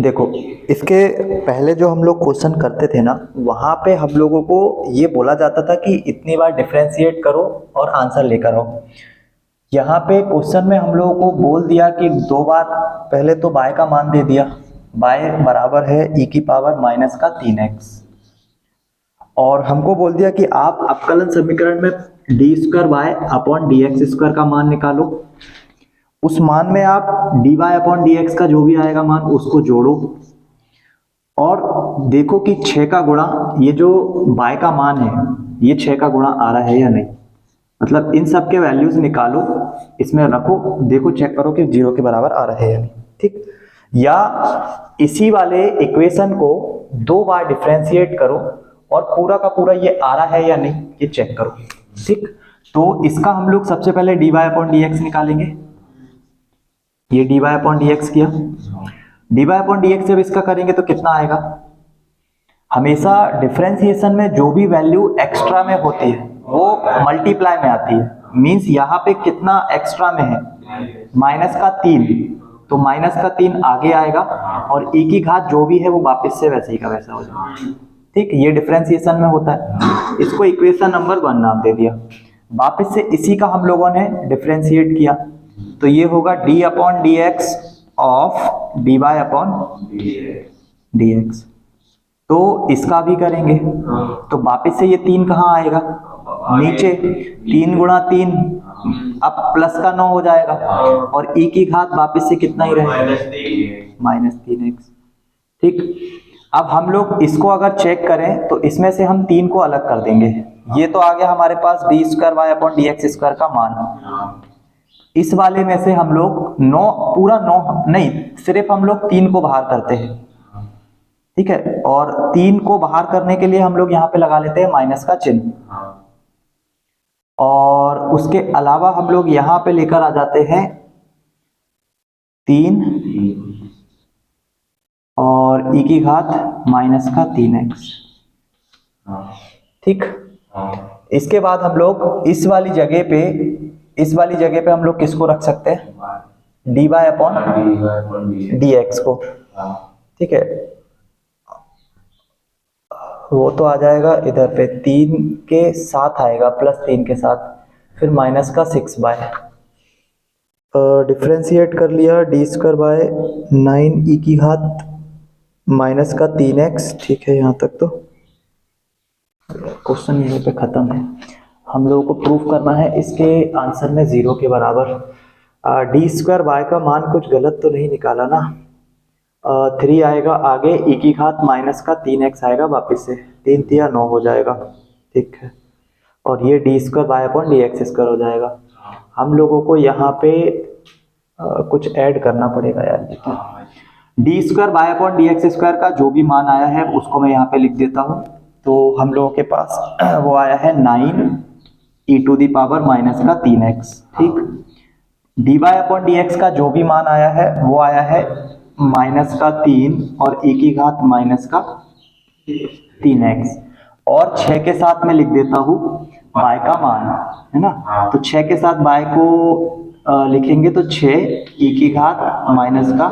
देखो, इसके पहले जो हम लोग क्वेश्चन करते थे ना, वहाँ पे हम लोगों को ये बोला जाता था कि इतनी बार डिफरेंशिएट करो और आंसर लेकर आओ। यहाँ पे क्वेश्चन में हम लोगों को बोल दिया कि 2 बार, पहले तो बाय का मान दे दिया, बाय बराबर है e की पावर माइनस का 3x, और हमको बोल दिया कि आप अवकलन समीकरण में D square by upon D x square का मान निकालो। उस मान में आप D Y upon D X का जो भी आएगा मान उसको जोड़ो, और देखो कि 6 का गुणा, ये जो बाय का मान है ये 6 का गुणा आ रहा है या नहीं। मतलब इन सब के वैल्यूज निकालो, इसमें रखो, देखो चेक करो कि 0 के बराबर आ रहा है या नहीं। ठीक, या इसी वाले इक्वेशन को 2 बार डिफरेंशिएट करो और पूरा का पूरा ये आ रहा है या नहीं ये चेक करो। ठीक, तो इसका हम लोग सबसे पहले d Y upon D x निकालेंगे। ये d Y upon D x किया, d Y upon D x जब इसका करेंगे तो कितना आएगा। हमेशा डिफरेंशिएशन में जो भी वैल्यू एक्स्ट्रा में होती है वो मल्टीप्लाई में आती है। मींस यहाँ पे कितना एक्स्ट्रा में है, माइनस का 3, तो माइनस का 3 आगे आएगा और e की घात जो भी है वो वापस से वैसे ही का वैसा हो जाएगा। ठीक, ये डिफरेंशिएशन में होता है। इसको इक्वेशन नंबर 1 नाम दे दिया। वापस से इसी का हम लोगों ने डिफरेंशिएट किया, तो ये होगा D upon D X of D Y upon D X. तो इसका भी करेंगे, तो वापस से ये 3 कहाँ आएगा, नीचे, 3 गुणा 3, अब प्लस का 9 हो जाएगा, और e की घात वापस से कितना ही रहेगा, माइनस 3x। ठीक, अब हम लोग इसको अगर चेक करें तो इसमें से हम 3 को अलग कर देंगे। ये तो आ गया हमारे पास d square Y upon D x square का मान। इस वाले में से हम लोग 9, पूरा 9 नहीं, सिर्फ हम लोग 3 को बाहर करते हैं। ठीक है, और 3 को बाहर करने के लिए हम लोग यहाँ पे लगा लेते हैं माइनस का चिन्ह, और उसके अलावा हम लोग यहाँ पे लेकर आ जाते हैं 3 और e की घात माइनस का 3x। ठीक, इसके बाद हम लोग इस वाली जगह पे हम लोग किसको रख सकते हैं, dy अपॉन dx को। ठीक है, वो तो आ जाएगा इधर पे 3 के साथ आएगा, प्लस 3 के साथ, फिर माइनस का 6 बाय, डिफ्रेंशिएट कर लिया डी स्क्वायर बाय 9 ई की घात माइनस का 3x। ठीक है, यहाँ तक तो क्वेश्चन यहीं पे ख़त्म है। हम लोगों को प्रूफ करना है इसके आंसर में 0 के बराबर। डी स्क्वायर बाय का मान कुछ गलत तो नहीं निकाला ना, 3 आएगा आगे, e की घात माइनस का 3x आएगा, वापस से 3 तिया 9 हो जाएगा। ठीक है, और ये D square by upon D x square हो जाएगा। हम लोगों को यहाँ पे कुछ ऐड करना पड़ेगा यार। देखिए, D square by upon D x square का जो भी मान आया है उसको मैं यहाँ पे लिख देता हूँ। तो हम लोगों के पास वो आया है 9 e to the power minus का 3x। ठीक, D Y upon D X का जो भी मान आया है वो आया है माइनस का 3 और e की घात माइनस का 3x, और 6 के साथ में लिख देता हूँ बाय का मान, है ना। तो 6 के साथ बाय को लिखेंगे तो 6 e की घात माइनस का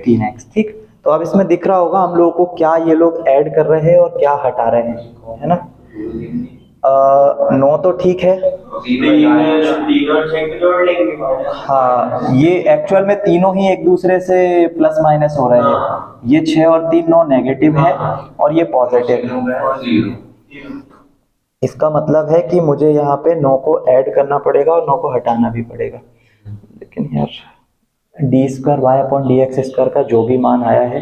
3x। ठीक, तो अब इसमें दिख रहा होगा हम लोगों को क्या ये लोग ऐड कर रहे हैं और क्या हटा रहे हैं, है ना। 9 तो ठीक है, हाँ, ये एक्चुअल में तीनों ही एक दूसरे से प्लस माइनस हो रहे हैं। ये 6 और 3, 9 नेगेटिव है और ये पॉजिटिव है। इसका मतलब है कि मुझे यहाँ पे 9 को ऐड करना पड़ेगा और 9 को हटाना भी पड़ेगा। लेकिन यार D square Y upon D x square का जो भी मान आया है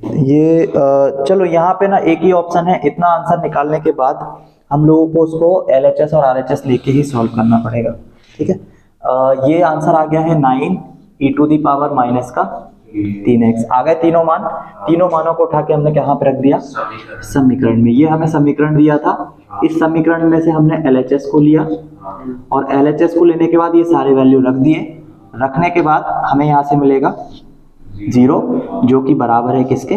ये चलो यहाँ पे ना एक ही ऑप्शन है। इतना आंसर निकालने के बाद हम लोगों को उसको LHS और RHS लेके ही सॉल्व करना पड़ेगा। ठीक है, ये आंसर आ गया है 9 e to the power minus का 3x। आ गए तीनों मान, तीनों मानों को उठा के हमने कहाँ पे रख दिया, समीकरण में। ये हमें समीकरण दिया था, इस समीकरण में से हमने LHS को लिया और LHS को लेने के बाद ये सारे वैल्यू रख दिए। रखने के बाद हमें यहाँ से मिलेगा 0, जो कि बराबर है किसके,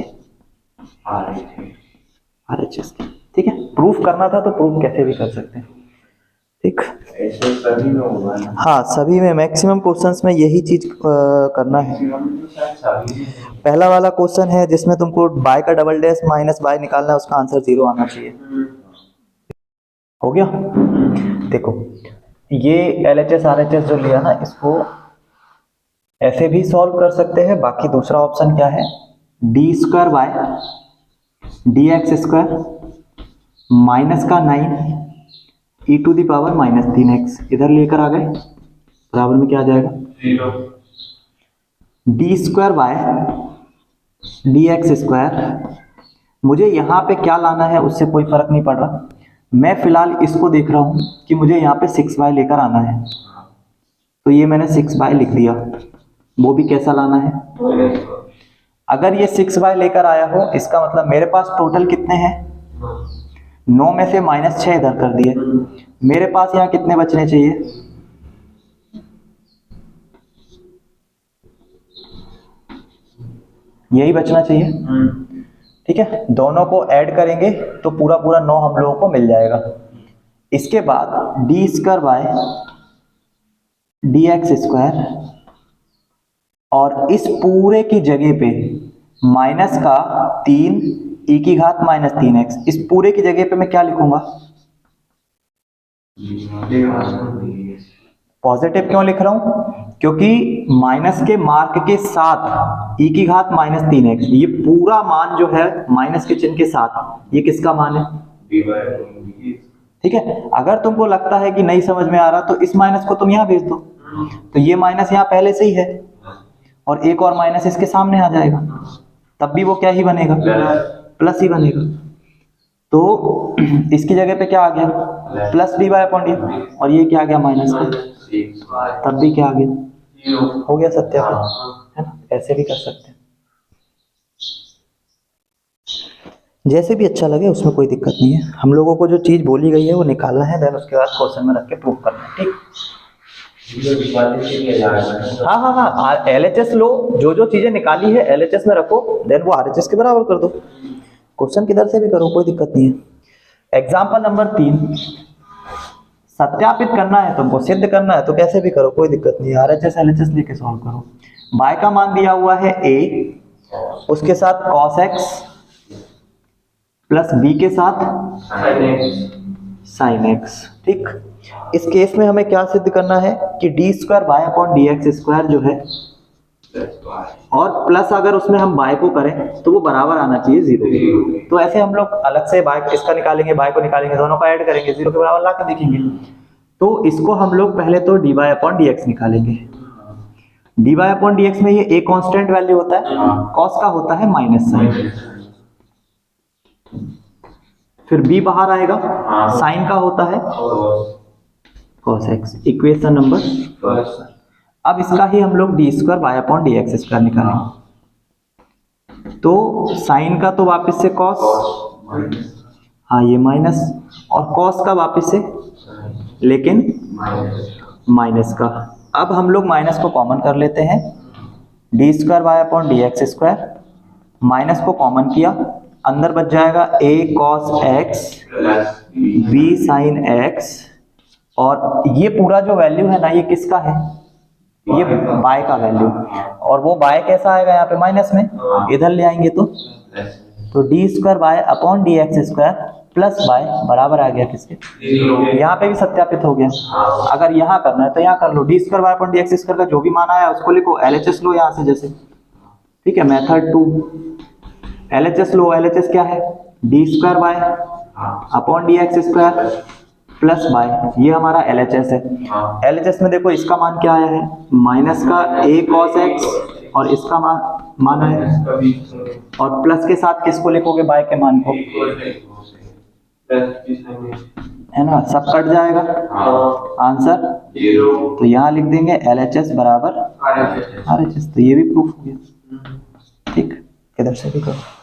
RHS के। ठीक है, प्रूफ करना था तो प्रूफ कैसे भी कर सकते हैं। ठीक। ऐसे सभी में होगा ना? हाँ, सभी में मैक्सिमम क्वेश्चंस में यही चीज करना है। मैक्सिमम तो शायद सभी में है। पहला वाला क्वेश्चन है जिसमें तुमको बाय का डबल डैश माइनस बाय निकालना है, उसका आंसर 0 आना चाहिए। हो गया? देखो, ये LHS RHS जो लिया ना, इसको ऐसे भी सॉल्व कर सकते हैं। बाकी दूसरा ऑप्शन क्या है, d square by d x square minus का 9 e to the power minus 3x इधर लेकर आ गए, बराबर में क्या आ जाएगा, 0। D square by d x square. मुझे यहाँ पे क्या लाना है उससे कोई फर्क नहीं पड़ रहा, मैं फिलहाल इसको देख रहा हूँ कि मुझे यहाँ पे 6y लेकर आना है, तो ये मैंने 6y लिख दिया। वो भी कैसा लाना है, अगर ये 6y लेकर आया हो, इसका मतलब मेरे पास टोटल कितने हैं, 9 में से -6 इधर कर दिए, मेरे पास यहाँ कितने बचने चाहिए, यही बचना चाहिए। ठीक है, दोनों को ऐड करेंगे तो पूरा पूरा 9 हम लोगों को मिल जाएगा। इसके बाद D square by d x square, और इस पूरे की जगह पे माइनस का 3 ई की घात -3x, इस पूरे की जगह पे मैं क्या लिखूंगा, पॉजिटिव क्यों लिख रहा हूं, क्योंकि माइनस के मार्क के साथ ई की घात -3x, ये पूरा मान जो है माइनस के चिन्ह के साथ, ये किसका मान है, ठीक है। अगर तुमको लगता है कि नहीं समझ में आ रहा, तो इस माइनस को तुम यहां भेज दो, तो ये माइनस यहाँ पहले से ही है, और एक और माइनस इसके सामने आ जाएगा, तब भी वो क्या ही बनेगा, प्लस ही बनेगा। तो इसकी जगह पे क्या आ गया, प्लस dy अपॉन डी, और ये क्या आ गया, माइनस का, तब भी क्या आ गया, हो गया सत्यापित, है ना। ऐसे भी कर सकते हैं, जैसे भी अच्छा लगे, उसमें कोई दिक्कत नहीं है। हम लोगों को जो चीज बोली गई है वो निकालना है, देन उसके बाद क्वेश्चन में रख के प्रूव करना है, ठीक। हाँ हाँ हाँ, LHS लो, जो जो चीजें निकाली है LHS में रखो, देन वो RHS के बराबर कर दो, क्वेश्चन किधर से भी करो, कोई दिक्कत नहीं है। एग्जाम्पल नंबर 3, सत्यापित करना है तुमको, सिद्ध करना है तो कैसे भी करो, कोई दिक्कत नहीं है, RHS LHS लेके सॉल्व करो। बाय का मान दिया हुआ है a, उसके साथ cos x प्लस b के साथ sin x, ठीक। इस केस में हमें क्या सिद्ध करना है कि D square by upon D x square जो है, और प्लस अगर उसमें हम बाय को करें तो वो बराबर आना चाहिए 0। तो ऐसे हम लोग अलग से बाय इसका निकालेंगे, बाय को निकालेंगे, दोनों को ऐड करेंगे, 0 के बराबर ला के देखेंगे। तो इसको हम लोग पहले तो d by upon D x निकालेंगे। D by upon D x में ये एक कांस्टेंट वैल्यू होता है, कॉस का होता है माइनस साइन, फिर b बाहर आएगा, साइन का होता है cos x, equation number first. अब इसका ही हम लोग D square by upon D x square निकालेंगे, तो साइन का तो वापस से कॉस, हाँ ये माइनस, और कॉस का वापस से, लेकिन माइनस का। अब हम लोग माइनस को कॉमन कर लेते हैं, D square by upon D x square, minus को कॉमन किया, अंदर बच जाएगा a cos x b sin x, और ये पूरा जो वैल्यू है ना, ये किसका है, ये बाय का वैल्यू, और वो बाय कैसा आएगा यहाँ पे माइनस में, इधर ले आएंगे तो D square by upon D x square plus by बराबर आ गया किसके, यहाँ पे भी सत्यापित हो गया। अगर यहाँ करना है तो यहाँ कर लो, d square by upon D x square का जो भी मान आया उसको लिखो, LHS लो यहाँ से जैसे, ठीक है। मेथड 2, LHS लो, LHS क्या है, d square by upon D x square plus by, ये हमारा LHS है। LHS में देखो इसका मान क्या आया है, माइनस का a cos x, और इसका मान है, और प्लस के साथ किसको लिखोगे, बाय के मान को, है ना, सब कट जाएगा, आंसर 0। तो यहाँ लिख देंगे LHS बराबर RHS, तो ये भी प्रूफ हो गया, ठीक। इधर से भी करो।